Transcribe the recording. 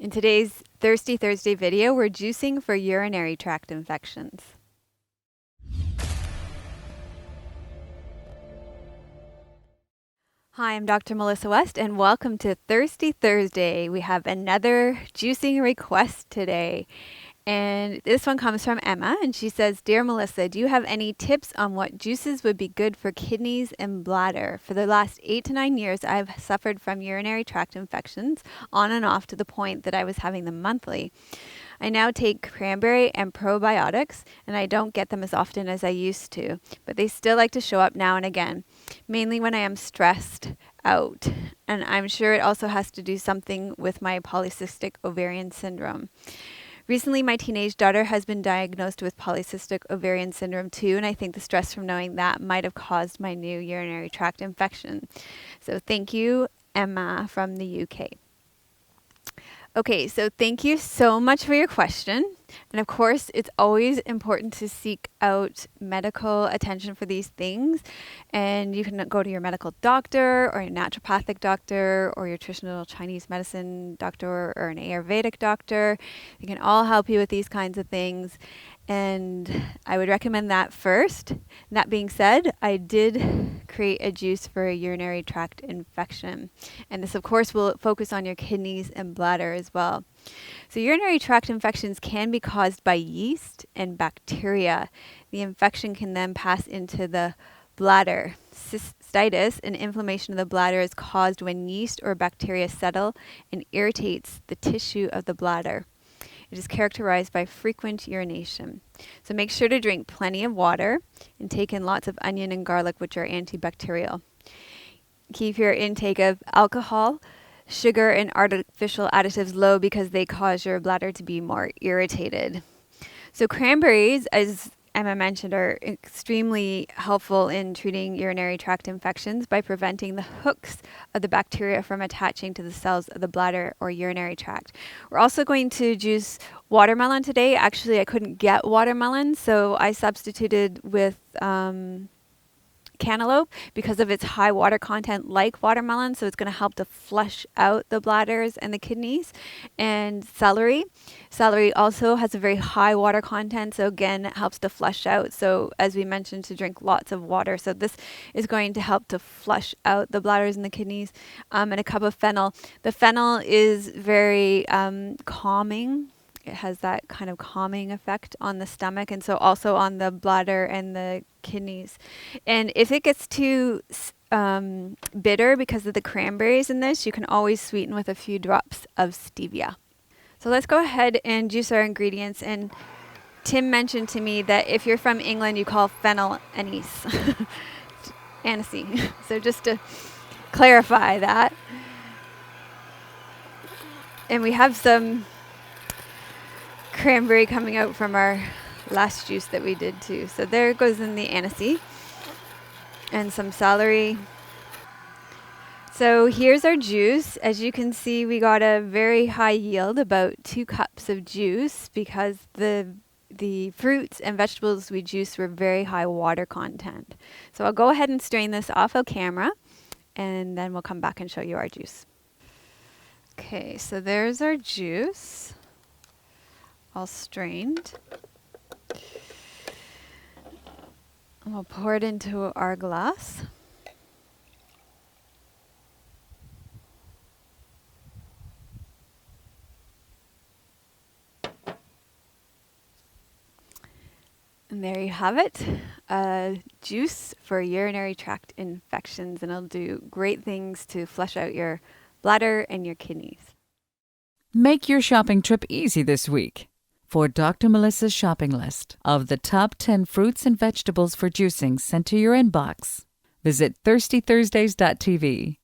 In today's Thirsty Thursday video, we're juicing for urinary tract infections. Hi, I'm Dr. Melissa West, and welcome to Thirsty Thursday. We have another juicing request today. And this one comes from Emma, and she says, Dear Melissa, do you have any tips on what juices would be good for kidneys and bladder? For the last 8 to 9 years, I've suffered from urinary tract infections on and off to the point that I was having them monthly. I now take cranberry and probiotics, and I don't get them as often as I used to, but they still like to show up now and again, mainly when I am stressed out. And I'm sure it also has to do something with my polycystic ovarian syndrome. Recently, my teenage daughter has been diagnosed with polycystic ovarian syndrome too, and I think the stress from knowing that might have caused my new urinary tract infection. So thank you, Emma from the UK. Okay, so thank you so much for your question. And of course, it's always important to seek out medical attention for these things. And you can go to your medical doctor or your naturopathic doctor or your traditional Chinese medicine doctor or an Ayurvedic doctor. They can all help you with these kinds of things. And I would recommend that first. And that being said, I did create a juice for a urinary tract infection. And this, of course, will focus on your kidneys and bladder as well. So urinary tract infections can be caused by yeast and bacteria. The infection can then pass into the bladder. Cystitis, an inflammation of the bladder, is caused when yeast or bacteria settle and irritates the tissue of the bladder. It is characterized by frequent urination. So make sure to drink plenty of water and take in lots of onion and garlic, which are antibacterial. Keep your intake of alcohol, sugar, and artificial additives low because they cause your bladder to be more irritated. So cranberries, as Emma mentioned, are extremely helpful in treating urinary tract infections by preventing the hooks of the bacteria from attaching to the cells of the bladder or urinary tract. We're also going to juice watermelon today. Actually, I couldn't get watermelon, so I substituted with cantaloupe because of its high water content like watermelon, so it's going to help to flush out the bladders and the kidneys. And celery also has a very high water content, so again it helps to flush out. So as we mentioned, to drink lots of water, so this is going to help to flush out the bladders and the kidneys. And a cup of fennel. The fennel is very calming. It has that kind of calming effect on the stomach, and so also on the bladder and the kidneys. And if it gets too bitter because of the cranberries in this, you can always sweeten with a few drops of stevia. So let's go ahead and juice our ingredients. And Tim mentioned to me that if you're from England, you call fennel anise. Anisey. So just to clarify that. And we have some cranberry coming out from our last juice that we did too. So there goes in the anisey and some celery. So here's our juice. As you can see, we got a very high yield, about 2 cups of juice, because the fruits and vegetables we juiced were very high water content. So I'll go ahead and strain this off of camera, and then we'll come back and show you our juice. Okay, so there's our juice, all strained. And we'll pour it into our glass. And there you have it, juice for urinary tract infections, and it'll do great things to flush out your bladder and your kidneys. Make your shopping trip easy this week. For Dr. Melissa's shopping list of the top 10 fruits and vegetables for juicing sent to your inbox, visit thirstythursdays.tv.